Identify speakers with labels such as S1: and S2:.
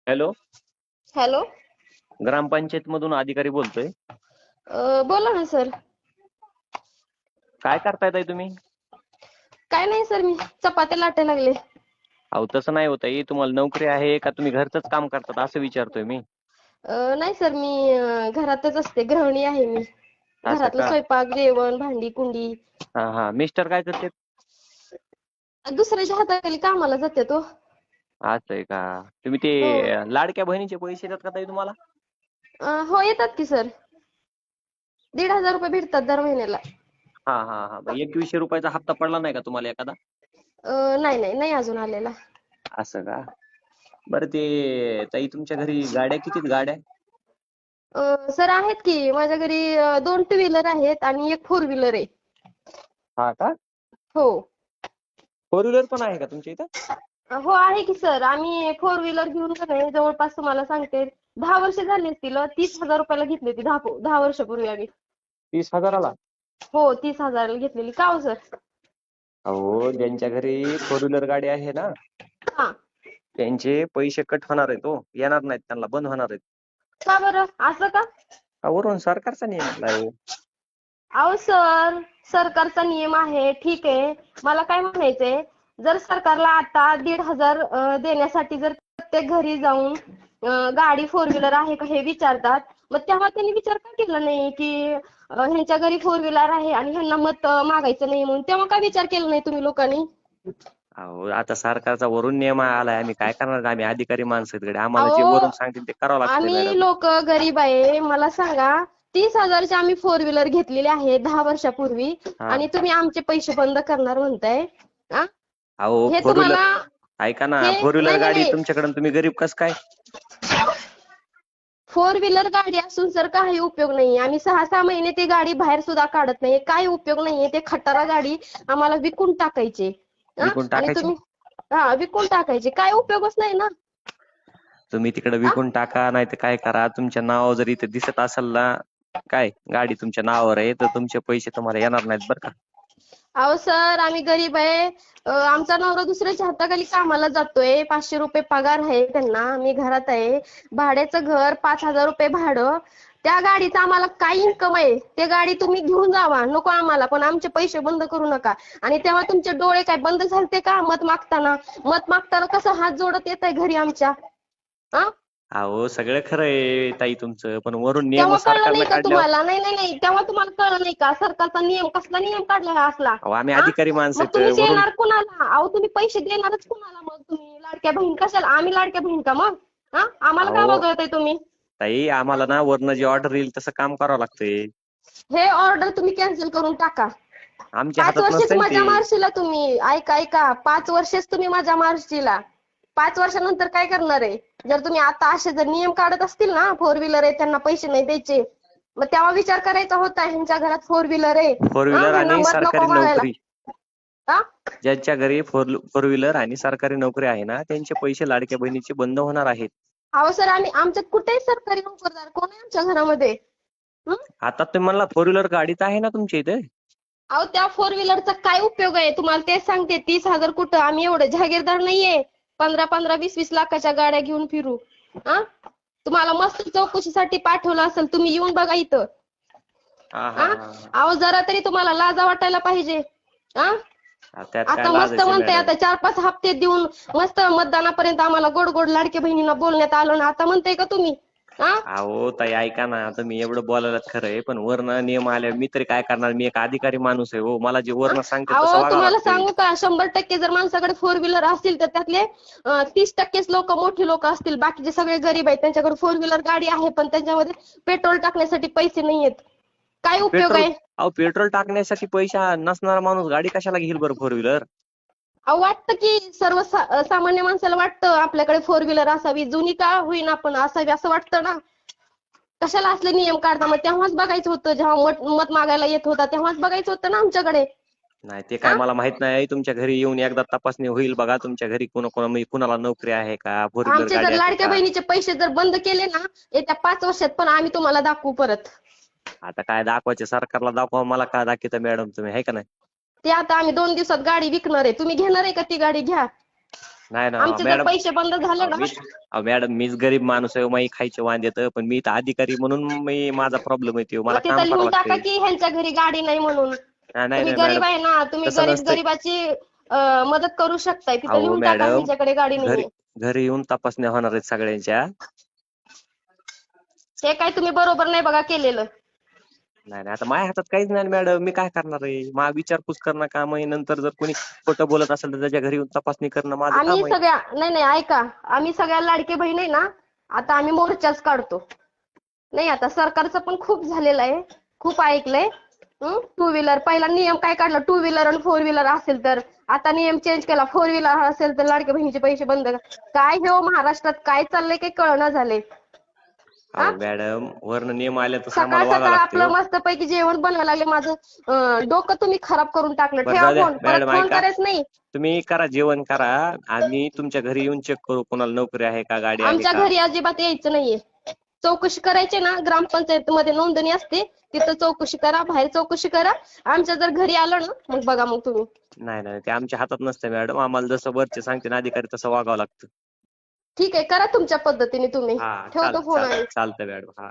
S1: Hello.
S2: Hello.
S1: ग्रामपंचायत मधून अधिकारी बोलतोय.
S2: बोला ना सर.
S1: काय करताय ताई तुम्ही?
S2: काय नाही सर, मी चपात्या लाटायला लागले.
S1: अहो तसं नाही होत आहे. तुम्हाला नोकरी आहे का तुम्ही घरचंच काम करतात असं विचारतोय मी.
S2: नाही सर, मी घरातच असते, गृहिणी आहे मी.
S1: असं
S2: घरातलं
S1: का?
S2: स्वयंपाक, जेवण, भांडी कुंडी.
S1: हा हा. मिस्टर काय करतात?
S2: दुसऱ्याच्या हाताखाली कामाला जाते तो.
S1: असं आहे का? तुम्ही ते
S2: हो.
S1: लाडक्या बहिणीचे पैसे देतात का ताई तुम्हाला?
S2: हो, येतात की सर. 1,500 रुपये भेटतात दर महिन्याला.
S1: हा हा हा. मग 2100 रुपयाचा हप्ता पडला नाही का तुम्हाला एखादा?
S2: नाही नाही नाही, अजून आलेला.
S1: असं का? बरं ते ताई तुमच्या घरी गाड्या किती आहेत गाड्या?
S2: सर आहेत की माझ्या घरी 2 टू व्हीलर आहेत आणि एक 4 व्हीलर आहे.
S1: हा का?
S2: हो.
S1: 4 व्हीलर पण आहे का तुमच्या इथं?
S2: हो आहे की सर. आम्ही 4 व्हीलर घेऊन का नाही जवळपास तुम्हाला सांगते 10 वर्ष झाली असतील. 30,000 रुपयाला घेतली होती 10 वर्षापूर्वी आम्ही.
S1: 30,000ला?
S2: हो, 30,000ला घेतलेली. का हो सर?
S1: अहो ज्यांच्या घरी 4 व्हीलर गाडी आहे ना,
S2: हा.
S1: त्यांचे पैसे कट होणार आहेत हो. येणार नाहीत, त्यांना बंद होणार आहेत.
S2: का बरं? असं का?
S1: वरून सरकारचा नियम आलाय.
S2: अहो सर, सरकारचा नियम आहे, ठीक आहे. मला काय म्हणायचंय, जर सरकारला आता 1,500 देण्यासाठी जर प्रत्येक घरी जाऊन गाडी 4 व्हीलर आहे का हे विचारतात, मग तेव्हा त्यांनी विचार का केला नाही की ह्यांच्या घरी 4 व्हीलर आहे आणि ह्यांना मत मागायचं नाही म्हणून? तेव्हा का विचार केला नाही तुम्ही लोकांनी?
S1: अहो आता सरकारचा वरून नियम आलाय. आम्ही काय करणार? आम्ही अधिकारी माणसं आहेत. आम्हाला जे
S2: अहो,
S1: वरून सांगतील ते करावं लागतंय
S2: आम्ही
S1: मॅडम.
S2: लोक गरीब आहे. मला सांगा, 30,000ची आम्ही 4 व्हीलर घेतलेली आहे 10 वर्षापूर्वी
S1: हा.
S2: आणि तुम्ही आमचे पैसे बंद करणार म्हणताय? आ?
S1: अहो
S2: हे
S1: 4 व्हीलर
S2: तुम्हाला
S1: ऐका ना,
S2: हे
S1: 4 व्हीलर
S2: नाही नाही
S1: गाडी
S2: नाही,
S1: तुमच्याकडे तुम्ही गरीब कस काय?
S2: 4 व्हीलर गाडी असून सर काही उपयोग नाहीये. आम्ही 6-6 महिने ती गाडी बाहेर सुद्धा काढत नाही. काही उपयोग नाहीये. ते खटारा गाडी आम्हाला विकून टाकायची.
S1: विकून
S2: आणि
S1: टाकायची?
S2: तुम्ही विकून टाकायची. काय उपयोगच नाही ना.
S1: तुम्ही तिकडे
S2: आ?
S1: विकून टाका, नाही तर काय करा. तुमच्या नावावर जर इथे दिसत असेल ना, काय गाडी तुमच्या नावावर आहे, तर तुमचे पैसे तुम्हाला येणार नाहीत बरं का.
S2: अहो सर, आम्ही गरीब आहे. आमचा नवरा दुसऱ्याच्या हाताखाली कामाला जातोय. 500 रुपये पगार आहे त्यांना. मी घरात आहे. भाड्याचं घर 5,000 रुपये भाडं. त्या गाडीचं आम्हाला काय इन्कम आहे? ते गाडी तुम्ही घेऊन जावा, नको आम्हाला, पण आमचे पैसे बंद करू नका. आणि तेव्हा तुमचे डोळे काय बंद झालते का मत मागताना? मत मागताना कसं हात जोडत येत आहे घरी आमच्या? हा?
S1: अहो सगळं खरं आहे ताई तुमचं, पण वरून नियम
S2: तेव्हा कळलं
S1: सरकारनं
S2: नाही का
S1: काढल्यावर.
S2: तुम्हाला? नाही नाही नाही, तेव्हा तुम्हाला कळलं नाही का सरकारचा नियम कसला नियम काढला हा असला?
S1: अहो आम्ही
S2: हा?
S1: अधिकारी माणसं
S2: मग तुम्ही
S1: आहेत वरून.
S2: देणार कुणाला? अहो तुम्ही पैसे देणारच कुणाला? मग तुम्ही लाडक्या बहीण कशाला? आम्ही लाडक्या बहीण का मग? आम्हाला काय
S1: अहो
S2: वगळताय तुम्ही?
S1: ताई, आम्हाला ना वरनं जी ऑर्डर येईल तसं काम करावं लागतंय.
S2: हे ऑर्डर तुम्ही कॅन्सल करून टाका.
S1: आमच्या
S2: 5
S1: हातात
S2: वर्षच
S1: नसतंय ना
S2: मजा
S1: ते.
S2: मारशीला तुम्ही. ऐका ऐका, 5 वर्षच तुम्ही मजा मारशीला. 5 वर्षानंतर काय करणार आहे? जर तुम्ही आता असे जर नियम काढत असतील ना, 4 व्हीलर आहे त्यांना पैसे नाही द्यायचे, मग तेव्हा विचार करायचा होता ह्यांच्या घरात 4 व्हीलर आहे,
S1: 4 व्हीलर
S2: ह्यांना
S1: आणि
S2: मत नको
S1: सरकारी
S2: मागायला.
S1: नोकरी.
S2: हा?
S1: ज्यांच्या घरी 4 व्हीलर आणि सरकारी नोकरी आहे ना, त्यांचे पैसे लाडक्या बहिणीचे बंद होणार आहेत.
S2: अहो सर, आमच्यात कुठेही सरकारी नोकरदार कोण आहे आमच्या घरामध्ये? हं?
S1: आता तुम्ही म्हणला 4 व्हीलर गाडीच आहे ना तुमच्या इथे.
S2: अहो त्या 4 व्हीलरचा काय उपयोग आहे? तुम्हाला तेच सांगते. 30,000 कुठं? आम्ही एवढे जहागीरदार नाहीये 15-15, 20-20 लाखाच्या गाड्या घेऊन फिरू. हा? तुम्हाला मस्त चौकशीसाठी पाठवलं असेल, तुम्ही येऊन बघा इथं.
S1: हा हा
S2: हा?
S1: हा.
S2: अहो जरा तरी तुम्हाला लाजा वाटायला पाहिजे. हा?
S1: त्यात काय
S2: आता मस्त
S1: लाजायचं
S2: म्हणताय,
S1: मॅडम?
S2: आता 4-5 हप्ते देऊन मस्त मतदानापर्यंत आम्हाला गोड गोड लाडक्या बहिणींना बोलण्यात आलं ना, आता म्हणताय का तुम्ही? हा?
S1: अहो ताई ऐका ना, तुम्ही एवढं बोलायलात खरं आहे, पण वरनं नियम आले, मी तरी काय करणार? मी एक अधिकारी माणूस आहे हो. मला जे वरनं सांगते तसं
S2: अहो
S1: वागावं
S2: तुम्हाला
S1: लागतंय.
S2: सांगू का, 100% जर माणसाकडे 4 व्हीलर असतील तर त्यातले 30%च लोक मोठी लोक असतील. बाकीचे सगळे गरीब आहेत. त्यांच्याकडे 4 व्हीलर गाडी आहे, पण त्यांच्यामध्ये पेट्रोल टाकण्यासाठी पैसे नाहीयेत. काय उपयोग
S1: पेट्रोल
S2: आहे?
S1: अहो पेट्रोल टाकण्यासाठी पैसा नसणारा माणूस गाडी कशाला घेईल बरं 4 व्हीलर?
S2: अहो वाटतं की सामान्य माणसाला वाटतं आपल्याकडे 4 व्हीलर असावी, जुनी का होईना पण असावी, असं वाटतं ना. कशाला असले नियम काढता? मग तेव्हाच बघायचं होतं, जेव्हा मत मागायला येत होता तेव्हाच बघायचं होतं ना आमच्याकडे.
S1: नाही ते काय
S2: हा?
S1: मला माहित नाही. तुमच्या घरी येऊन एकदा तपासणी होईल बघा. तुमच्या घरी कुणाला नोकरी आहे का? 4 व्हीलर
S2: आमचे
S1: गाडी
S2: जर
S1: आहे
S2: लाडक्या
S1: का?
S2: बहिणीचे पैसे जर बंद केले ना, येत्या 5 वर्षात पण आम्ही तुम्हाला दाखवू परत.
S1: आता काय दाखवायचे? सरकारला दाखवा, मला काय दाखवता मॅडम तुम्ही, आहे का नाही?
S2: ते आता आम्ही 2 दिवसात गाडी विकणार आहे. तुम्ही घेणार आहे का ती गाडी? घ्या.
S1: नाही ना
S2: आमचे जर
S1: मॅडम.
S2: पैसे बंद झाले
S1: अहो,
S2: ना,
S1: मॅडम मीच गरीब माणूस आहे, मी खायचे वांदेत, पण मी तर अधिकारी म्हणून मी माझा प्रॉब्लेम येतो, मला
S2: मग
S1: काम
S2: तिथं
S1: करावं
S2: लिहून टाका
S1: लागतंय.
S2: की ह्यांच्या घरी गाडी नाही म्हणून.
S1: नाही नाही
S2: तुम्ही
S1: नाही
S2: गरीब
S1: मॅडम,
S2: आहे ना, तुम्ही
S1: तसं
S2: गरीब
S1: नसतंय.
S2: गरिबाची मदत करू शकताय. तिथं
S1: अहो
S2: लिहून टाका
S1: मॅडम,
S2: ह्यांच्याकडे गाडी
S1: घरी
S2: नाहीये.
S1: घरी येऊन तपासण्या होणार आहेत सगळ्यांच्या.
S2: हे काय तुम्ही बरोबर नाही बघा केलेलं.
S1: नाही नाही, आता माझ्या हातात काहीच नाही मॅडम, मी काय करणार आहे? मला विचारपूस करणं काम आहे, नंतर जर कोणी खोटं बोलत असेल तर त्याच्या घरी येऊन तपासणी करणं माझं
S2: आम्ही
S1: काम आहे.
S2: सगळ्या नाही नाही ऐका, आम्ही सगळ्या लाडके बहीण आहे ना, आता आम्ही मोर्चाच काढतो. नाही आता सरकारचं पण खूप झालेलं आहे, खूप ऐकलंय. टू व्हीलर पहिला नियम काय काढला, टू व्हीलर आणि फोर व्हीलर असेल तर, आता नियम चेंज केला, फोर व्हीलर असेल तर लाडक्या बहिणीचे पैसे बंद काय हे हो महाराष्ट्रात काय चाललंय काही कळना झालंय.
S1: अहो मॅडम, वरनं नियम आले तसं
S2: सकाळ
S1: आम्हाला वागावं
S2: सकाळ
S1: लागते
S2: आपलं
S1: हो.
S2: मस्तपैकी जेवण बनवायला लागले, माझं डोकं तुम्ही खराब करून टाकलं.
S1: बरं
S2: ठेवा
S1: जाऊ द्या
S2: फोन, परत
S1: मॅडम,
S2: फोन
S1: ऐका,
S2: करायच नाही.
S1: तुम्ही करा जेवण करा, आणि तुमच्या घरी येऊन चेक करू कोणाला नोकरी आहे का, गाडी आहे
S2: आमच्या
S1: का.
S2: घरी अजिबात यायचं नाहीये. चौकशी करायची ना, ग्रामपंचायत मध्ये नोंदणी असते, तिथं चौकशी करा, बाहेर चौकशी करा. आमच्या जर घरी आलं ना, मग बघा मग तुम्ही.
S1: नाही नाही, ते आमच्या हातात नसते मॅडम, आम्हाला जसं वरचे सांगते ना अधिकारी तसं वागावं लागतं.
S2: ठीक आहे, करा तुमच्या पद्धतीने तुम्ही.
S1: हा
S2: ठेवतो फोन आणि.
S1: चालतंय मॅडम, हा.